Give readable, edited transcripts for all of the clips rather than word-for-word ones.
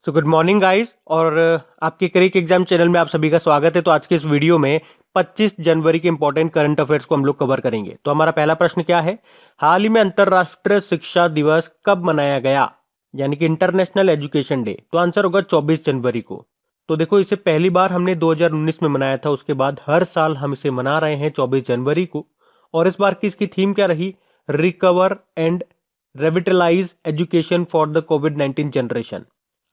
So good morning guys और आपके क्रिक exam channel में आप सभी का स्वागत है। तो आज के इस वीडियो में 25 जनवरी के इंपॉर्टेंट करंट अफेयर्स को हम लोग कवर करेंगे। तो हमारा पहला प्रश्न क्या है, हाल ही में अंतरराष्ट्रीय शिक्षा दिवस कब मनाया गया, यानी कि इंटरनेशनल एजुकेशन डे। तो आंसर होगा 24 जनवरी को। तो देखो, इसे पहली बार हमने 2019 में मनाया था, उसके बाद हर साल हम इसे मना रहे हैं 24 जनवरी को। और इस बार की इसकी थीम क्या रही, recover and revitalise education for the कोविड-19 जनरेशन।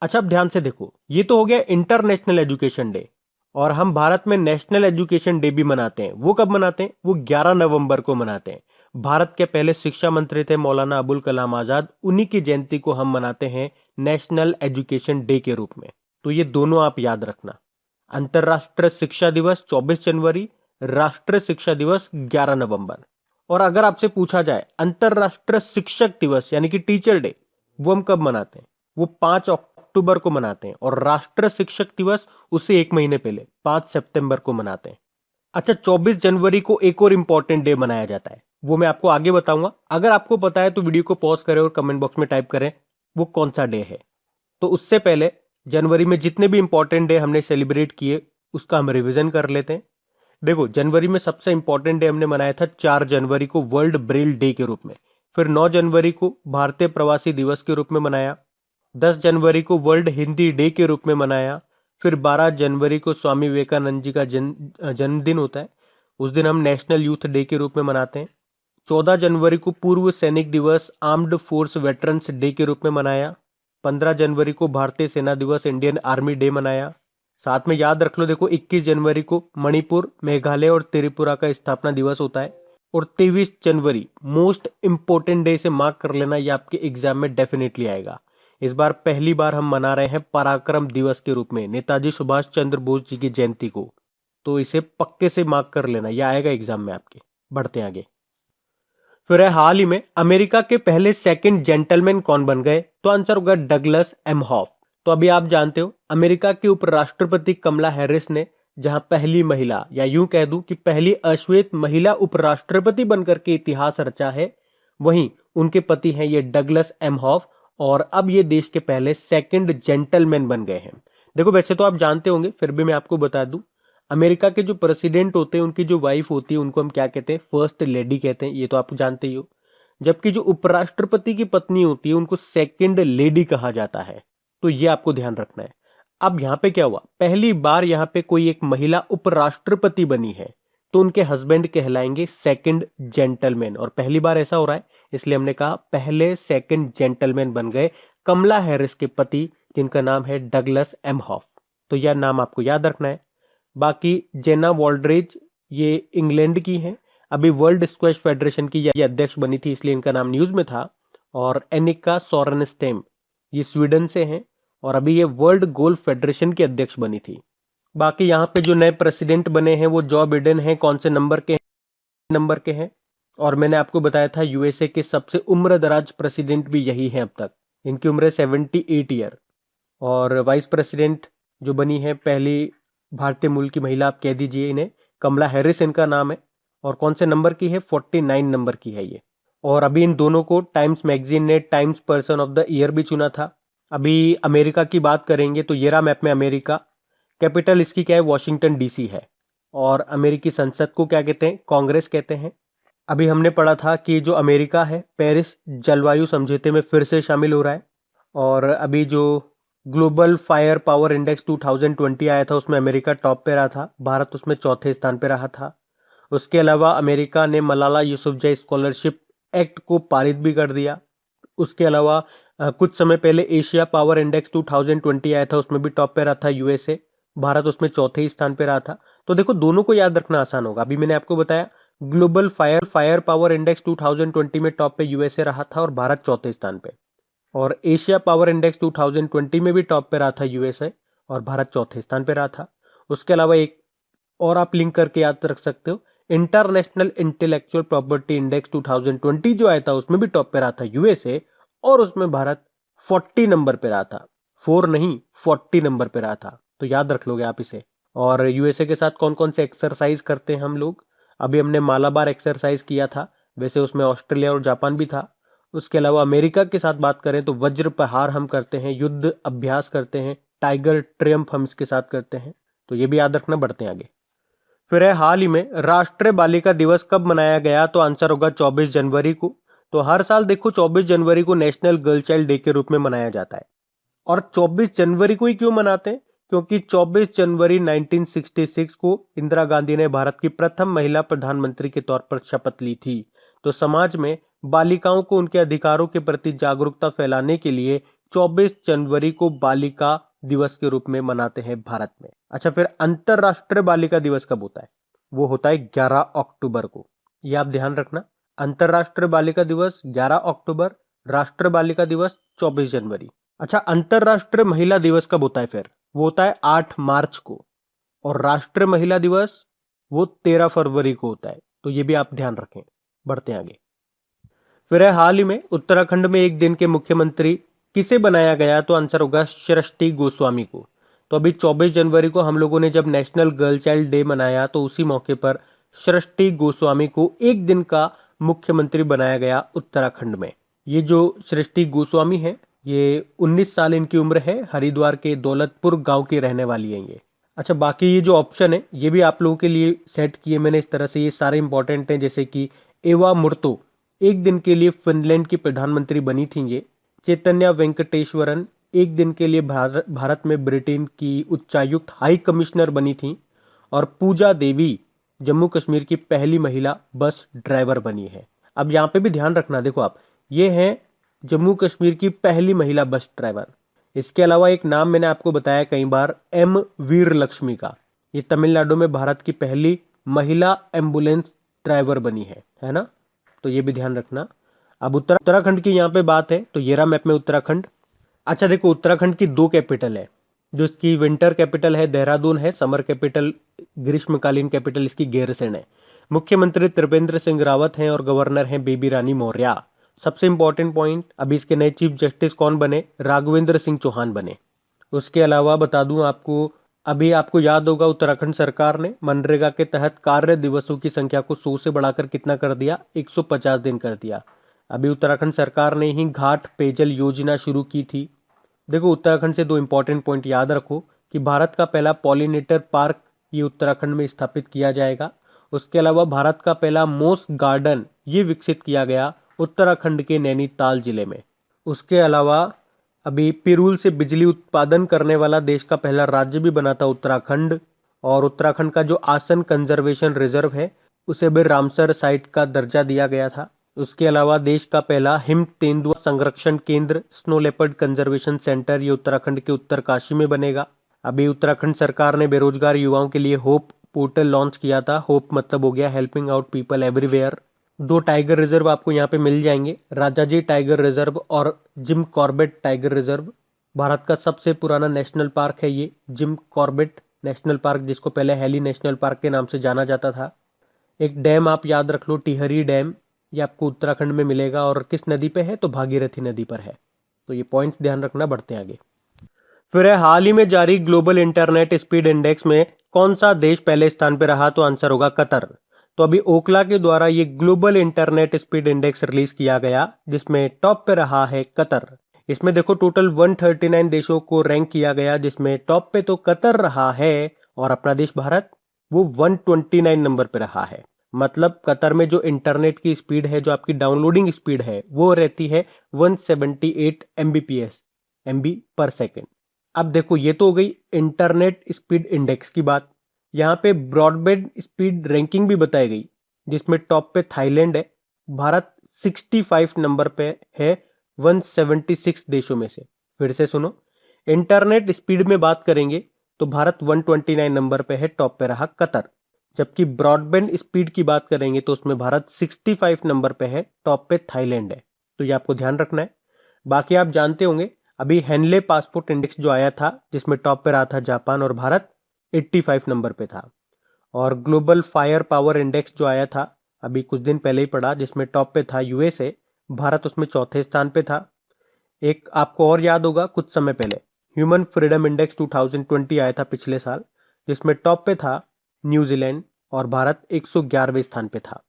अच्छा, अब ध्यान से देखो, ये तो हो गया इंटरनेशनल एजुकेशन डे, और हम भारत में नेशनल एजुकेशन डे भी मनाते हैं। वो कब मनाते हैं? वो 11 नवंबर को मनाते हैं। भारत के पहले शिक्षा मंत्री थे मौलाना अबुल कलाम आजाद, उन्हीं की जयंती को हम मनाते हैं नेशनल एजुकेशन डे के रूप में। तो ये दोनों आप याद रखना, अंतरराष्ट्रीय शिक्षा दिवस 24 जनवरी, राष्ट्रीय शिक्षा दिवस 11 नवंबर। और अगर आपसे पूछा जाए अंतरराष्ट्रीय शिक्षक दिवस यानी कि टीचर डे, वो हम कब मनाते हैं? वो 5 अक्टूबर को मनाते हैं, और राष्ट्रीय शिक्षक दिवस उससे एक महीने पहले 5 सितंबर को मनाते हैं। अच्छा, 24 जनवरी को एक और इंपॉर्टेंट डे मनाया जाता है, वो मैं आपको आगे बताऊंगा। अगर आपको पता है तो वीडियो को पॉज करें और कमेंट बॉक्स में टाइप करें वो कौन सा डे है। तो उससे पहले जनवरी में जितने भी इंपॉर्टेंट डे हमने सेलिब्रेट किए उसका हम रिवीजन कर लेते हैं। देखो, जनवरी में सबसे इंपॉर्टेंट डे हमने मनाया था 4 जनवरी को वर्ल्ड ब्रेल डे के रूप में। फिर 9 जनवरी को भारतीय प्रवासी दिवस के रूप में मनाया। 10 जनवरी को वर्ल्ड हिंदी डे के रूप में मनाया। फिर 12 जनवरी को स्वामी विवेकानंद जी का जन्मदिन होता है, उस दिन हम नेशनल यूथ डे के रूप में मनाते हैं। 14 जनवरी को पूर्व सैनिक दिवस आर्म्ड फोर्स वेटरन्स डे के रूप में मनाया। 15 जनवरी को भारतीय सेना दिवस इंडियन आर्मी डे मनाया। साथ में याद रख लो, देखो 21 जनवरी को मणिपुर, मेघालय और त्रिपुरा का स्थापना दिवस होता है। और 23 जनवरी मोस्ट इंपोर्टेंट डे से मार्क कर लेना, ये आपके एग्जाम में डेफिनेटली आएगा। इस बार पहली बार हम मना रहे हैं पराक्रम दिवस के रूप में नेताजी सुभाष चंद्र बोस जी की जयंती को। तो इसे पक्के से मार्क कर लेना, यह आएगा एग्जाम में आपके। बढ़ते आगे। फिर है, हाल ही में अमेरिका के पहले सेकंड जेंटलमैन कौन बन गए? तो आंसर होगा डगलस एमहॉफ। तो अभी आप जानते हो अमेरिका की उपराष्ट्रपति कमला हैरिस ने जहां पहली महिला, या यूं कह दूं कि पहली अश्वेत महिला उपराष्ट्रपति बनकर के इतिहास रचा है, वहीं उनके पति हैं ये डगलस एमहॉफ, और अब ये देश के पहले सेकंड जेंटलमैन बन गए हैं। देखो, वैसे तो आप जानते होंगे, फिर भी मैं आपको बता दूं, अमेरिका के जो प्रेसिडेंट होते हैं उनकी जो वाइफ होती है उनको हम क्या कहते हैं? फर्स्ट लेडी कहते हैं, ये तो आप जानते ही हो। जबकि जो उपराष्ट्रपति की पत्नी होती है उनको सेकंड लेडी कहा जाता है। तो ये आपको ध्यान रखना है। अब यहां पे क्या हुआ, पहली बार यहां पे कोई एक महिला उपराष्ट्रपति बनी है, तो उनके हस्बैंड कहलाएंगे सेकंड जेंटलमैन, और पहली बार ऐसा हो रहा है, इसलिए हमने कहा पहले सेकंड जेंटलमैन बन गए कमला हैरिस के पति, जिनका नाम है डगलस एमहॉफ। तो यह नाम आपको याद रखना है। बाकी जेना वॉल्ड्रिज, ये इंग्लैंड की हैं, अभी वर्ल्ड स्क्वैश फेडरेशन की ये अध्यक्ष बनी थी, इसलिए इनका नाम न्यूज में था। और एनिका सोरेनस्टेम, ये स्वीडन से हैं, और अभी ये वर्ल्ड गोल्फ फेडरेशन की अध्यक्ष बनी थी। बाकी यहाँ पे जो नए प्रेसिडेंट बने हैं वो जो बिडेन हैं, कौन से नंबर के हैं? और मैंने आपको बताया था यूएसए के सबसे उम्र दराज प्रेसिडेंट भी यही हैं अब तक, इनकी उम्र है 78 ईयर। और वाइस प्रेसिडेंट जो बनी है पहली भारतीय मूल की महिला, आप कह दीजिए इन्हें, कमला हैरिस इनका नाम है। और कौन से नंबर की है? 49 नंबर की है ये। और अभी इन दोनों को टाइम्स मैगजीन ने times person of the year भी चुना था। अभी अमेरिका की बात करेंगे तो ये रहा मैप में अमेरिका। कैपिटल इसकी क्या है? वॉशिंगटन डीसी है। और अमेरिकी संसद को क्या कहते हैं? कांग्रेस कहते हैं। अभी हमने पढ़ा था कि जो अमेरिका है पेरिस जलवायु समझौते में फिर से शामिल हो रहा है। और अभी जो ग्लोबल फायर पावर इंडेक्स 2020 आया था उसमें अमेरिका टॉप पे रहा था, भारत उसमें चौथे स्थान पे रहा था। उसके अलावा अमेरिका ने मलाला यूसुफजई स्कॉलरशिप एक्ट को पारित भी कर दिया। उसके अलावा कुछ समय पहले एशिया पावर इंडेक्स 2020 आया था, उसमें भी टॉप पे रहा था यूएसए, भारत उसमें चौथे ही स्थान पे रहा था। तो देखो, दोनों को याद रखना आसान होगा। अभी मैंने आपको बताया ग्लोबल फायर पावर इंडेक्स 2020 में टॉप पे यूएसए रहा था और भारत चौथे स्थान पे। और एशिया पावर इंडेक्स 2020 में भी टॉप पे रहा था यूएसए, और भारत चौथे स्थान पे रहा था। उसके अलावा एक और आप लिंक करके याद रख सकते हो, इंटरनेशनल इंटेलेक्चुअल प्रॉपर्टी इंडेक्स 2020 जो आया था उसमें भी टॉप पे रहा था यूएसए, और उसमें भारत 40 नंबर पे रहा था। 4 नहीं, 40 नंबर पे रहा था। तो याद रख लोगे आप इसे। और यूएसए के साथ कौन कौन से एक्सरसाइज करते हैं हम लोग? अभी हमने मालाबार एक्सरसाइज किया था, वैसे उसमें ऑस्ट्रेलिया और जापान भी था। उसके अलावा अमेरिका के साथ बात करें तो वज्र प्रहार हम करते हैं, युद्ध अभ्यास करते हैं, टाइगर ट्रियम्फ हम इसके साथ करते हैं। तो ये भी याद रखना, बढ़ते हैं आगे। फिर है हाल ही में राष्ट्रीय बालिका दिवस कब मनाया गया? तो आंसर होगा 24 जनवरी को। तो हर साल देखो 24 जनवरी को नेशनल गर्ल चाइल्ड डे के रूप में मनाया जाता है। और 24 जनवरी को ही क्यों मनाते हैं? क्योंकि 24 जनवरी 1966 को इंदिरा गांधी ने भारत की प्रथम महिला प्रधानमंत्री के तौर पर शपथ ली थी। तो समाज में बालिकाओं को उनके अधिकारों के प्रति जागरूकता फैलाने के लिए 24 जनवरी को बालिका दिवस के रूप में मनाते हैं भारत में। अच्छा, फिर अंतरराष्ट्रीय बालिका दिवस कब होता है? वो होता है 11 अक्टूबर को। ये आप ध्यान रखना, अंतरराष्ट्रीय बालिका दिवस 11 अक्टूबर, राष्ट्रीय बालिका दिवस 24 जनवरी। अच्छा, अंतरराष्ट्रीय महिला दिवस कब होता है? फिर वो होता है 8 मार्च को। और राष्ट्रीय महिला दिवस वो 13 फरवरी को होता है। तो ये भी आप ध्यान रखें, बढ़ते हैं आगे। फिर है हाल ही में उत्तराखंड में एक दिन के मुख्यमंत्री किसे बनाया गया? तो आंसर होगा सृष्टि गोस्वामी को। तो अभी 24 जनवरी को हम लोगों ने जब नेशनल गर्ल चाइल्ड डे मनाया तो उसी मौके पर सृष्टि गोस्वामी को एक दिन का मुख्यमंत्री बनाया गया उत्तराखंड में। ये जो सृष्टि गोस्वामी है, ये 19 साल इनकी उम्र है, हरिद्वार के दौलतपुर गांव की रहने वाली है ये। अच्छा, बाकी ये जो ऑप्शन है ये भी आप लोगों के लिए सेट किए मैंने इस तरह से, ये सारे इंपॉर्टेंट हैं। जैसे कि एवा मुर्तो एक दिन के लिए फिनलैंड की प्रधानमंत्री बनी थी ये। चैतन्या वेंकटेश्वरन एक दिन के लिए भारत में ब्रिटेन की उच्चायुक्त हाई कमिश्नर बनी थी। और पूजा देवी जम्मू कश्मीर की पहली महिला बस ड्राइवर बनी है। अब यहाँ पे भी ध्यान रखना, देखो आप, ये है जम्मू कश्मीर की पहली महिला बस ड्राइवर। इसके अलावा एक नाम मैंने आपको बताया कई बार, एम वीर लक्ष्मी का। ये तमिलनाडु में भारत की पहली महिला एम्बुलेंस ड्राइवर बनी है ना। तो ये भी ध्यान रखना। अब उत्तराखंड की यहाँ पे बात है, तो ये रहा मैप में उत्तराखंड। अच्छा देखो, उत्तराखंड की 2 कैपिटल है। जो इसकी विंटर कैपिटल है देहरादून है, समर कैपिटल ग्रीष्मकालीन कैपिटल इसकी गैरसैंण है। मुख्यमंत्री त्रिवेंद्र सिंह रावत हैं और गवर्नर हैं बेबी रानी मौर्य। सबसे इंपॉर्टेंट पॉइंट, अभी इसके नए चीफ जस्टिस कौन बने? राघवेंद्र सिंह चौहान बने। उसके अलावा बता दूं आपको, अभी आपको याद होगा उत्तराखंड सरकार ने मनरेगा के तहत कार्य दिवसों की संख्या को 100 से बढ़ाकर कितना कर दिया? 150 दिन कर दिया। अभी उत्तराखंड सरकार ने ही घाट पेयजल योजना शुरू की थी। देखो, उत्तराखंड से 2 इंपॉर्टेंट पॉइंट याद रखो कि भारत का पहला पॉलिनेटर पार्क ये उत्तराखंड में स्थापित किया जाएगा। उसके अलावा भारत का पहला मोस गार्डन ये विकसित किया गया उत्तराखंड के नैनीताल जिले में। उसके अलावा अभी पिरूल से बिजली उत्पादन करने वाला देश का पहला राज्य भी बना था उत्तराखंड। और उत्तराखंड का जो आसन कंजर्वेशन रिजर्व है उसे भी रामसर साइट का दर्जा दिया गया था। उसके अलावा देश का पहला हिम तेंदुआ संरक्षण केंद्र स्नो लेपर्ड कंजर्वेशन सेंटर ये उत्तराखंड के उत्तरकाशी में बनेगा। अभी उत्तराखंड सरकार ने बेरोजगार युवाओं के लिए होप पोर्टल लॉन्च किया था। होप मतलब हो गया helping out people everywhere. 2 tiger reserve आपको यहाँ पे मिल जाएंगे, राजाजी टाइगर रिजर्व और Jim Corbett tiger reserve. Bharat का सबसे पुराना नेशनल पार्क है ये जिम कॉर्बेट नेशनल पार्क, जिसको पहले हेली नेशनल पार्क के नाम से जाना जाता था। एक डैम आप याद रख लो, टिहरी डैम, ये आपको उत्तराखंड में मिलेगा। और किस नदी पे है? तो भागीरथी नदी पर है। तो ये पॉइंट्स ध्यान रखना, बढ़ते हैं आगे। फिर है हाल ही में जारी ग्लोबल इंटरनेट स्पीड इंडेक्स में कौन सा देश पहले स्थान पर रहा? तो आंसर होगा कतर। तो अभी ओकला के द्वारा ये global internet speed index release किया गया, जिसमें टॉप पे रहा है कतर। इसमें देखो टोटल 139 देशों को रैंक किया गया, जिसमें टॉप पे तो कतर रहा है और अपना देश भारत वो 129 नंबर पे रहा है। मतलब कतर में जो इंटरनेट की स्पीड है, जो आपकी डाउनलोडिंग स्पीड है, वो रहती है 178 Mbps MB पर सेकेंड। अब देखो, ये तो हो गई इंटरनेट स्पीड इंडेक्स की बात। यहाँ पे ब्रॉडबैंड स्पीड रैंकिंग भी बताई गई, जिसमें टॉप पे थाईलैंड है। भारत 65 नंबर पे है 176 देशों में से। फिर से सुनो, इंटरनेट स्पीड में बात करेंगे तो भारत 129 नंबर पे है, टॉप पे रहा कतर। जबकि ब्रॉडबैंड स्पीड की बात करेंगे तो उसमें भारत 65 नंबर पे है, टॉप पे थाईलैंड है। तो ये आपको ध्यान रखना है। बाकी आप जानते होंगे अभी हेनले पासपोर्ट इंडेक्स जो आया था, जिसमें टॉप पे रहा था जापान और भारत 85 नंबर पे था। और ग्लोबल फायर पावर इंडेक्स जो आया था अभी कुछ दिन पहले ही पड़ा, जिसमें टॉप पे था यूएसए, भारत उसमें चौथे स्थान पे था। एक आपको और याद होगा, कुछ समय पहले ह्यूमन फ्रीडम इंडेक्स 2020 आया था पिछले साल, जिसमें टॉप पे था न्यूजीलैंड और भारत 111वें स्थान पे था।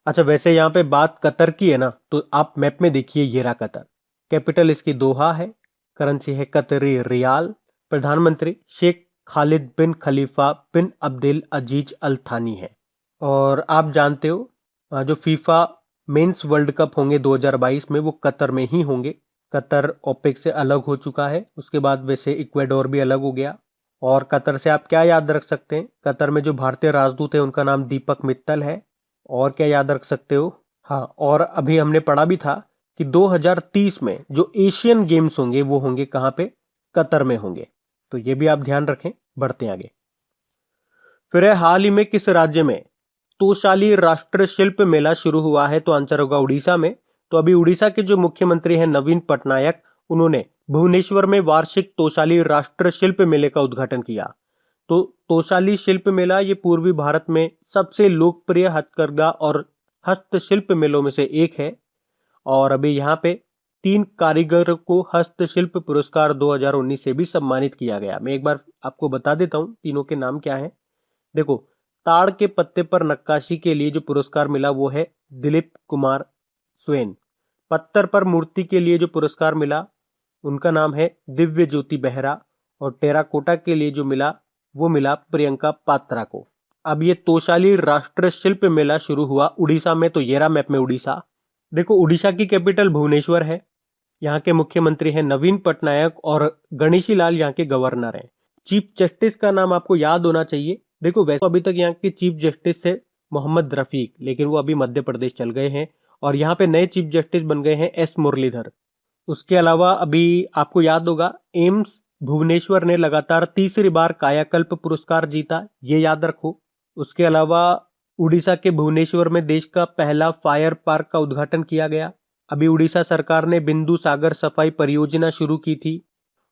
अच्छा, वैसे यहाँ पे बात कतर की है ना, तो आप मैप में देखिए, ये रहा कतर। कैपिटल इसकी दोहा है, करेंसी है कतरी रियाल, प्रधानमंत्री शेख खालिद बिन खलीफा बिन अब्दुल अजीज अल थानी है। और आप जानते हो जो फीफा मेंस वर्ल्ड कप होंगे 2022 में, वो कतर में ही होंगे। कतर ओपेक से अलग हो चुका है, उसके बाद वैसे इक्वेडोर भी अलग हो गया। और कतर से आप क्या याद रख सकते हैं? कतर में जो भारतीय राजदूत है उनका नाम दीपक मित्तल है। और क्या याद रख सकते हो? हाँ, और अभी हमने पढ़ा भी था कि 2030 में जो एशियन गेम्स होंगे वो होंगे कहाँ पे? कतर में होंगे। तो ये भी आप ध्यान रखें। बढ़ते हैं आगे। फिर है, हाल ही में किस राज्य में तोशाली राष्ट्र शिल्प मेला शुरू हुआ है? तो आंसर होगा उड़ीसा में। तो अभी उड़ीसा के जो मुख्यमंत्री हैं नवीन पटनायक, उन्होंने भुवनेश्वर में वार्षिक तोशाली राष्ट्र शिल्प मेले का उद्घाटन किया। तो तोशाली शिल्प मेला ये पूर्वी भारत में सबसे लोकप्रिय हथकरघा और हस्तशिल्प मेलों में से एक है। और अभी यहाँ पे 3 कारीगर को हस्तशिल्प पुरस्कार 2019 से भी सम्मानित किया गया। मैं एक बार आपको बता देता हूँ तीनों के नाम क्या है। देखो, ताड़ के पत्ते पर नक्काशी के लिए जो पुरस्कार मिला वो है दिलीप कुमार स्वेन। पत्थर पर मूर्ति के लिए जो पुरस्कार मिला उनका नाम है दिव्य ज्योति बेहरा। और टेराकोटा के लिए जो मिला वो मिला प्रियंका पात्रा को। अब ये तोशाली राष्ट्र शिल्प मेला शुरू हुआ उड़ीसा में। तो ये रहा मैप में उड़ीसा। देखो, उड़ीसा की कैपिटल भुवनेश्वर है। यहाँ के मुख्यमंत्री हैं नवीन पटनायक और गणेशी लाल यहाँ के गवर्नर हैं। चीफ जस्टिस का नाम आपको याद होना चाहिए। देखो, वैसे अभी तक यहाँ के चीफ जस्टिस थे मोहम्मद रफीक, लेकिन वो अभी मध्य प्रदेश चल गए हैं। और यहाँ पे नए चीफ जस्टिस बन गए हैं एस मुरलीधर। उसके अलावा अभी आपको याद होगा एम्स भुवनेश्वर ने लगातार तीसरी बार कायाकल्प पुरस्कार जीता, ये याद रखो। उसके अलावा उड़ीसा के भुवनेश्वर में देश का पहला फायर पार्क का उद्घाटन किया गया। अभी उड़ीसा सरकार ने बिंदु सागर सफाई परियोजना शुरू की थी।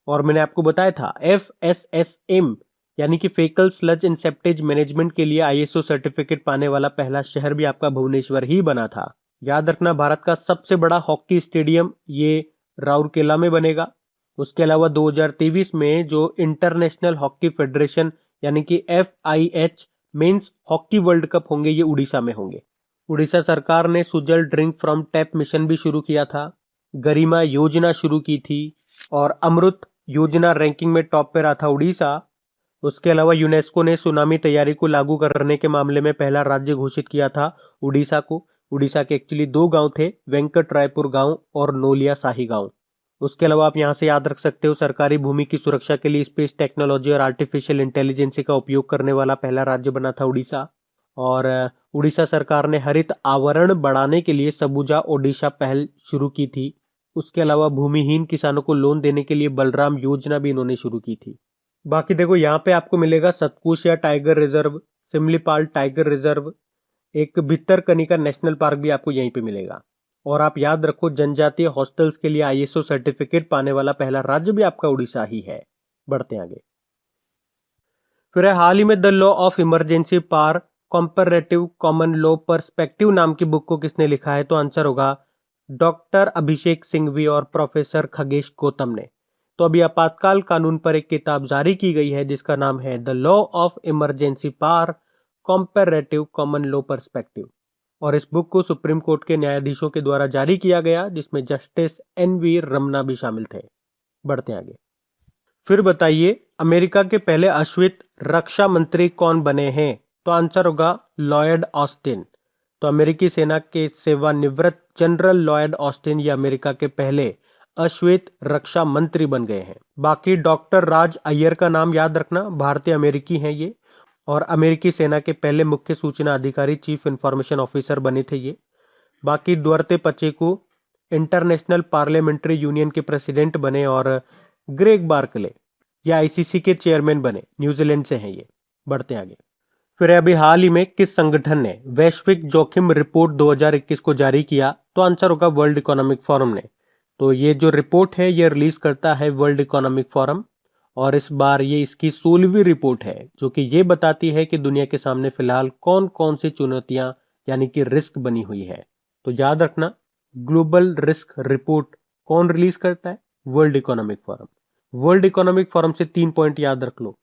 और मैंने आपको बताया था FSSM यानी कि फेकल स्लज एंड सेप्टेज मैनेजमेंट के लिए ISO सर्टिफिकेट पाने वाला पहला शहर भी आपका भुवनेश्वर ही बना था। याद रखना, भारत का सबसे बड़ा हॉकी स्टेडियम ये राउरकेला में बनेगा। उसके अलावा 2023 में जो इंटरनेशनल हॉकी फेडरेशन यानी कि FIH men's hockey world cup होंगे ये उड़ीसा में होंगे। उड़ीसा सरकार ने Sujal drink from tap mission भी शुरू किया था, गरिमा योजना शुरू की थी, और अमृत योजना रैंकिंग में टॉप पे रहा था उड़ीसा। उसके अलावा यूनेस्को ने सुनामी तैयारी को लागू करने के मामले में पहला राज्य घोषित किया था उड़ीसा को। उड़ीसा के एक्चुअली 2 गांव थे, वेंकट रायपुर गांव और नोलिया शाही गांव। उसके अलावा आप यहां से याद रख सकते हो सरकारी भूमि की सुरक्षा के लिए स्पेस टेक्नोलॉजी और आर्टिफिशियल इंटेलिजेंस का उपयोग करने वाला पहला राज्य बना था उड़ीसा। और उड़ीसा सरकार ने हरित आवरण बढ़ाने के लिए सबुजा ओडिशा पहल शुरू की थी। उसके अलावा भूमिहीन किसानों को लोन देने के लिए बलराम योजना भी इन्होंने शुरू की थी। बाकी देखो, यहाँ पे आपको मिलेगा Satkosia tiger reserve, Similipal tiger reserve, एक भितरकनिका नेशनल पार्क भी आपको यहीं पे मिलेगा। और आप याद रखो, जनजातीय हॉस्टल्स के लिए ISO सर्टिफिकेट पाने वाला पहला राज्य भी आपका उड़ीसा ही है। बढ़ते हैं आगे। फिर है, हाल ही में the law of emergency powers comparative common law perspective नाम की बुक को किसने लिखा है? तो आंसर होगा डॉक्टर अभिषेक सिंघवी और प्रोफेसर खगेश गौतम ने। तो अभी आपातकाल कानून पर एक किताब जारी की गई है जिसका नाम है the law of emergency powers comparative common law perspective. और इस बुक को सुप्रीम कोर्ट के न्यायाधीशों के द्वारा जारी किया गया, जिसमें जस्टिस NV रमना भी शामिल थे। बढ़ते हैं आगे। फिर बताइए, अमेरिका के पहले अश्वेत रक्षा मंत्री कौन बने हैं? तो आंसर होगा लॉयड ऑस्टिन। तो अमेरिकी सेना के सेवानिवृत्त जनरल लॉयड ऑस्टिन ये अमेरिका के पहले अश्वेत रक्षा मंत्री बन गए हैं। बाकी डॉक्टर राज अय्यर का नाम याद रखना, भारतीय अमेरिकी हैं ये, और अमेरिकी सेना के पहले मुख्य सूचना अधिकारी चीफ इंफॉर्मेशन ऑफिसर बने थे ये। बाकी दुअर्ते पचेको इंटरनेशनल पार्लियामेंट्री यूनियन के प्रेसिडेंट बने, और ग्रेग बार्कले ये ICC के चेयरमैन बने, न्यूजीलैंड से हैं ये। बढ़ते आगे। फिर अभी हाल ही में किस संगठन ने वैश्विक जोखिम रिपोर्ट 2021 को जारी किया? तो आंसर होगा वर्ल्ड इकोनॉमिक फोरम ने। तो ये जो रिपोर्ट है ये रिलीज करता है वर्ल्ड इकोनॉमिक फोरम, और इस बार ये इसकी 16वीं रिपोर्ट है जो कि ये बताती है कि दुनिया के सामने फिलहाल कौन कौन सी चुनौतियां यानी कि रिस्क बनी हुई है। तो याद रखना, ग्लोबल रिस्क रिपोर्ट कौन रिलीज करता है? World economic forum. World economic forum से 3 पॉइंट याद रख लो।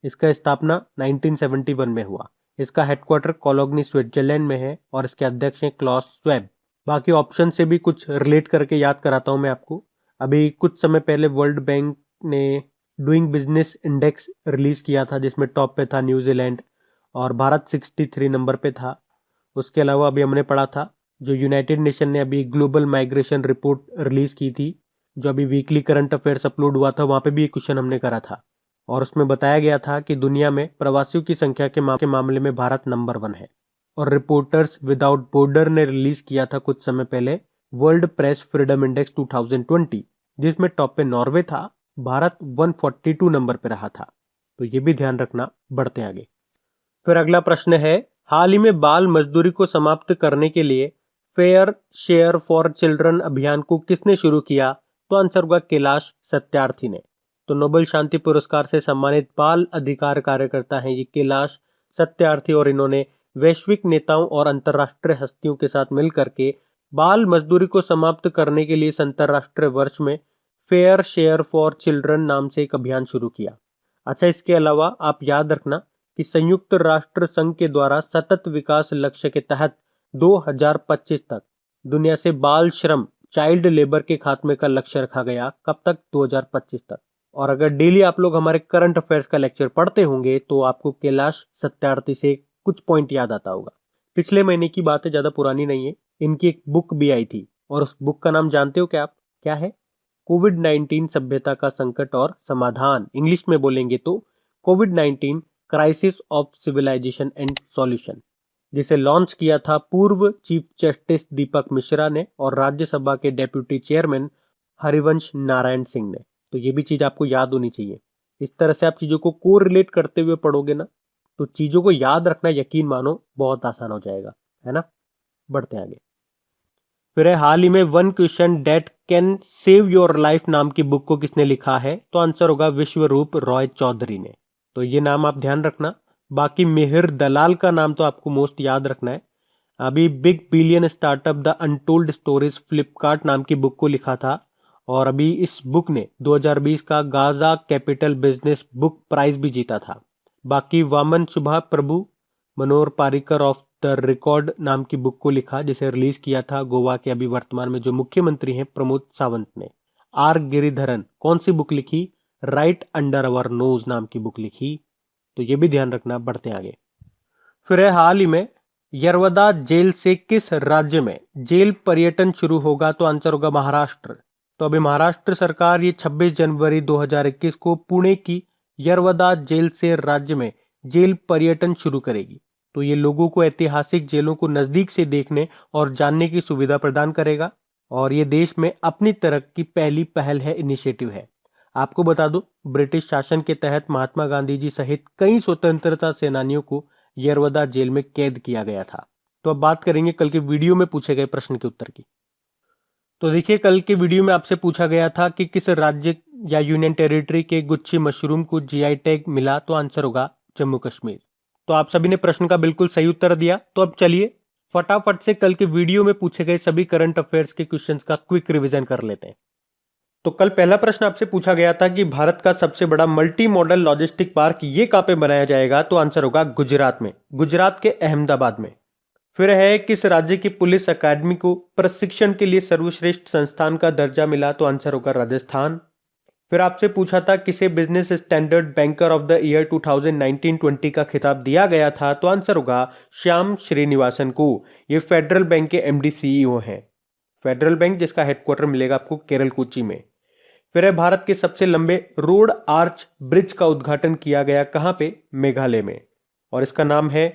इसका स्थापना 1971 में हुआ। इसका हेडक्वार्टर कोलोग्नी स्विट्जरलैंड में है और इसके अध्यक्ष हैं क्लॉस स्वेब। बाकी ऑप्शन से भी कुछ रिलेट करके याद कराता हूं मैं आपको। अभी कुछ समय पहले वर्ल्ड बैंक ने डूइंग बिजनेस इंडेक्स रिलीज किया था जिसमें टॉप पे था न्यूजीलैंड और भारत 63 नंबर पे था। उसके अलावा अभी हमने पढ़ा था जो यूनाइटेड नेशन ने अभी ग्लोबल माइग्रेशन रिपोर्ट रिलीज की थी, जो अभी वीकली करंट अफेयर्स अपलोड हुआ था, वहां पे भी ये क्वेश्चन हमने करा था और उसमें बताया गया था कि दुनिया में प्रवासियों की संख्या के मामले में भारत नंबर 1 है। और रिपोर्टर्स विदाउट बॉर्डर ने रिलीज किया था कुछ समय पहले वर्ल्ड प्रेस फ्रीडम इंडेक्स 2020 जिसमें टॉप पे नॉर्वे था, भारत 142 नंबर पे रहा था। तो ये भी ध्यान रखना। बढ़ते आगे। फिर अगला प्रश्न है, हाल ही में बाल मजदूरी को समाप्त करने के लिए फेयर शेयर फॉर चिल्ड्रन अभियान को किसने शुरू किया? तो आंसर होगा कैलाश सत्यार्थी ने। तो नोबेल शांति पुरस्कार से सम्मानित बाल अधिकार कार्यकर्ता हैं ये कैलाश सत्यार्थी और इन्होंने वैश्विक नेताओं और अंतर्राष्ट्रीय हस्तियों के साथ मिलकर के बाल मजदूरी को समाप्त करने के लिए इस अंतर्राष्ट्रीय वर्ष में फेयर शेयर फॉर चिल्ड्रन नाम से एक अभियान शुरू किया। अच्छा, इसके अलावा आप याद रखना कि संयुक्त राष्ट्र संघ के द्वारा सतत विकास लक्ष्य के तहत 2025 तक दुनिया से बाल श्रम चाइल्ड लेबर के खात्मे का लक्ष्य रखा गया। कब तक? 2025 तक। और अगर डेली आप लोग हमारे करंट अफेयर्स का लेक्चर पढ़ते होंगे तो आपको कैलाश सत्यार्थी से कुछ पॉइंट याद आता होगा। पिछले महीने की बात है, ज्यादा पुरानी नहीं है। इनकी एक बुक भी आई थी और उस बुक का नाम जानते हो क्या आप? क्या है? कोविड-19 सभ्यता का संकट और समाधान। इंग्लिश में बोलेंगे तो कोविड-19 crisis of civilisation and solution, जिसे लॉन्च किया था पूर्व चीफ जस्टिस दीपक मिश्रा ने और राज्यसभा के डेप्यूटी चेयरमैन हरिवंश नारायण सिंह ने। तो ये भी चीज आपको याद होनी चाहिए। इस तरह से आप चीजों को कोरिलेट करते हुए पढ़ोगे ना तो चीजों को याद रखना यकीन मानो बहुत आसान हो जाएगा, है ना। बढ़ते हैं आगे। फिर है, हाल ही में one question date can save your life नाम की बुक को किसने लिखा है? तो आंसर होगा विश्वरूप रॉय चौधरी ने। तो ये नाम आप ध्यान रखना। बाकी मिहिर दलाल का नाम तो आपको मोस्ट याद रखना है। अभी big billion startup the untold stories Flipkart नाम की बुक को लिखा था और अभी इस बुक ने 2020 का Gaja capital business book prize भी जीता था। बाकी Waman Subha Prabhu Manohar Parrikar off the record नाम की बुक को लिखा जिसे रिलीज किया था गोवा के अभी वर्तमान में जो मुख्यमंत्री हैं प्रमोद सावंत ने। आर गिरिधरन कौन सी बुक लिखी? राइट अंडर अवर नोज नाम की बुक लिखी। तो ये भी ध्यान रखना। बढ़ते आगे। फिर है, हाल ही में यरवदा जेल से किस राज्य में जेल पर्यटन शुरू होगा? तो आंसर होगा महाराष्ट्र। तो अभी महाराष्ट्र सरकार ये 26 जनवरी 2021 को पुणे की यरवदा जेल से राज्य में जेल पर्यटन शुरू करेगी। तो ये लोगों को ऐतिहासिक जेलों को नजदीक से देखने और जानने की सुविधा प्रदान करेगा और ये देश में अपनी तरह की पहली पहल है, इनिशिएटिव है। आपको बता दूं, ब्रिटिश शासन के तहत महात्मा गांधी जी सहित कई स्वतंत्रता सेनानियों को यरवदा जेल में कैद किया गया था। तो अब बात करेंगे कल के वीडियो में पूछे गए प्रश्न के उत्तर की। तो देखिए, कल के वीडियो में आपसे पूछा गया था कि किस राज्य या यूनियन टेरिटरी के गुच्छी मशरूम को जीआई टैग मिला? तो आंसर होगा जम्मू कश्मीर। तो आप सभी ने प्रश्न का बिल्कुल सही उत्तर दिया। तो अब चलिए फटाफट से कल के वीडियो में पूछे गए सभी करंट अफेयर्स के क्वेश्चंस का क्विक रिवीजन कर लेते हैं। तो कल पहला प्रश्न आपसे पूछा गया था कि भारत का सबसे बड़ा मल्टी मॉडल लॉजिस्टिक पार्क ये कहां पे बनाया जाएगा? तो आंसर होगा गुजरात में, गुजरात के अहमदाबाद में। फिर है, किस राज्य की पुलिस अकादमी को प्रशिक्षण के लिए सर्वश्रेष्ठ संस्थान का दर्जा मिला? तो आंसर होगा राजस्थान। फिर आपसे पूछा था किसे business standard banker of the year 2019-20 का खिताब दिया गया था? तो आंसर होगा श्याम श्रीनिवासन को। ये फेडरल बैंक के एमडी सीईओ हैं। फेडरल बैंक जिसका हेडक्वार्टर मिलेगा आपको केरल कोची में। फिर है, भारत के सबसे लंबे रोड आर्च ब्रिज का उद्घाटन किया गया कहां पे? मेघालय में, और इसका नाम है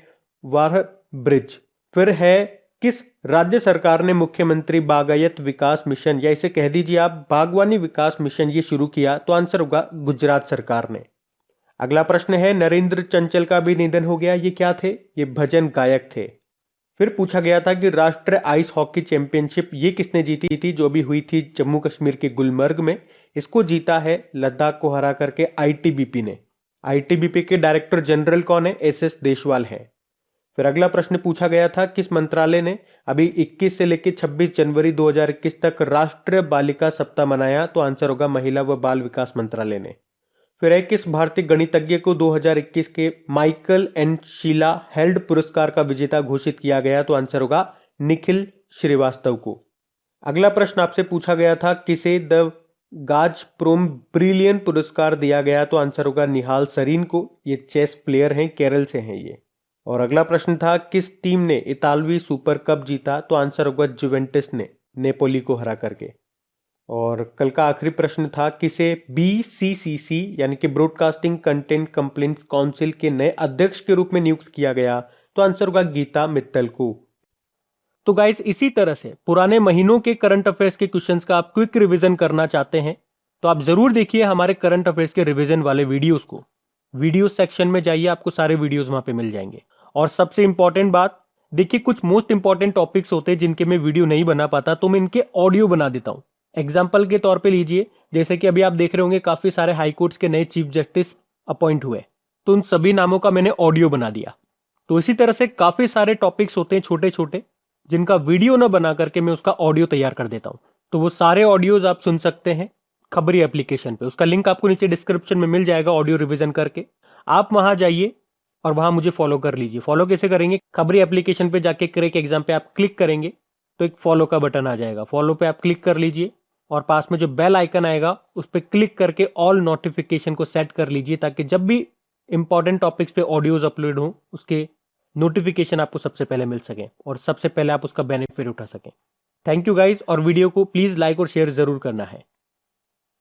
वाह ब्रिज। फिर है, किस राज्य सरकार ने मुख्यमंत्री बागायत विकास मिशन या इसे कह दीजिए आप बागवानी विकास मिशन ये शुरू किया? तो आंसर होगा गुजरात सरकार ने। अगला प्रश्न है, नरेंद्र चंचल का भी निधन हो गया। ये क्या थे? ये भजन गायक थे। फिर पूछा गया था कि राष्ट्रीय आइस हॉकी चैंपियनशिप ये किसने जीती थी? जो भी हुई थी जम्मू कश्मीर के गुलमर्ग में। इसको जीता है लद्दाख को हरा करके आईटीबीपी ने। आईटीबीपी के डायरेक्टर जनरल कौन है? एसएस देशवाल है। फिर अगला प्रश्न पूछा गया था किस मंत्रालय ने अभी 21 से लेकर 26 जनवरी 2021 तक राष्ट्रीय बालिका सप्ताह मनाया? तो आंसर होगा महिला व बाल विकास मंत्रालय ने। फिर है, किस भारतीय गणितज्ञ को 2021 के माइकल एंड शीला हेल्ड पुरस्कार का विजेता घोषित किया गया? तो आंसर होगा निखिल श्रीवास्तव को। अगला प्रश्न आपसे पूछा गया था, किसे द गाजप्रोम ब्रिलियन पुरस्कार दिया गया? तो आंसर होगा निहाल सरीन को। ये चेस प्लेयर हैं, केरल से हैं ये। और अगला प्रश्न था, किस टीम ने इतालवी सुपर कप जीता? तो आंसर होगा जुवेंटस ने, नेपोली को हरा करके। और कल का आखिरी प्रश्न था, किसे BCCC यानी कि ब्रॉडकास्टिंग कंटेंट कंप्लेंट्स काउंसिल के नए अध्यक्ष के रूप में नियुक्त किया गया? तो आंसर होगा गीता मित्तल को। तो गाइस, इसी तरह से पुराने महीनों के करंट अफेयर्स के क्वेश्चंस का आप क्विक रिवीजन करना चाहते हैं तो आप जरूर देखिए हमारे करंट अफेयर्स के रिवीजन वाले वीडियोस को। वीडियो सेक्शन में जाइए, आपको सारे वीडियोस वहां पे मिल जाएंगे। और सबसे इंपॉर्टेंट बात, देखिए कुछ मोस्ट इंपॉर्टेंट टॉपिक्स होते हैं जिनके मैं वीडियो नहीं बना पाता, तो मैं इनके ऑडियो बना देता हूं। एग्जाम्पल के तौर पे लीजिए, जैसे कि अभी आप देख रहे होंगे काफी सारे हाईकोर्ट्स के नए चीफ जस्टिस अपॉइंट हुए, तो उन सभी नामों का मैंने ऑडियो बना दिया। तो इसी तरह से काफी सारे टॉपिक्स होते हैं छोटे छोटे, जिनका वीडियो ना बना करके मैं उसका ऑडियो तैयार कर देता हूं। तो वो सारे ऑडियोज आप सुन सकते हैं खबरी एप्लीकेशन पे। उसका लिंक आपको नीचे डिस्क्रिप्शन में मिल जाएगा, ऑडियो रिवीजन करके। आप वहां जाइए और वहां मुझे फॉलो कर लीजिए। फॉलो कैसे करेंगे? खबरी एप्लीकेशन पे जाके क्रैक एग्जाम पे आप क्लिक करेंगे तो एक फॉलो का बटन आ जाएगा, फॉलो पे आप क्लिक कर लीजिए और पास में जो बेल आइकन आएगा उस पर क्लिक करके ऑल नोटिफिकेशन को सेट कर लीजिए, ताकि जब भी इंपॉर्टेंट टॉपिक्स पे ऑडियोज अपलोड हो उसके नोटिफिकेशन आपको सबसे पहले मिल सके और सबसे पहले आप उसका बेनिफिट उठा सकें। थैंक यू गाइस, और वीडियो को प्लीज लाइक और शेयर जरूर करना है।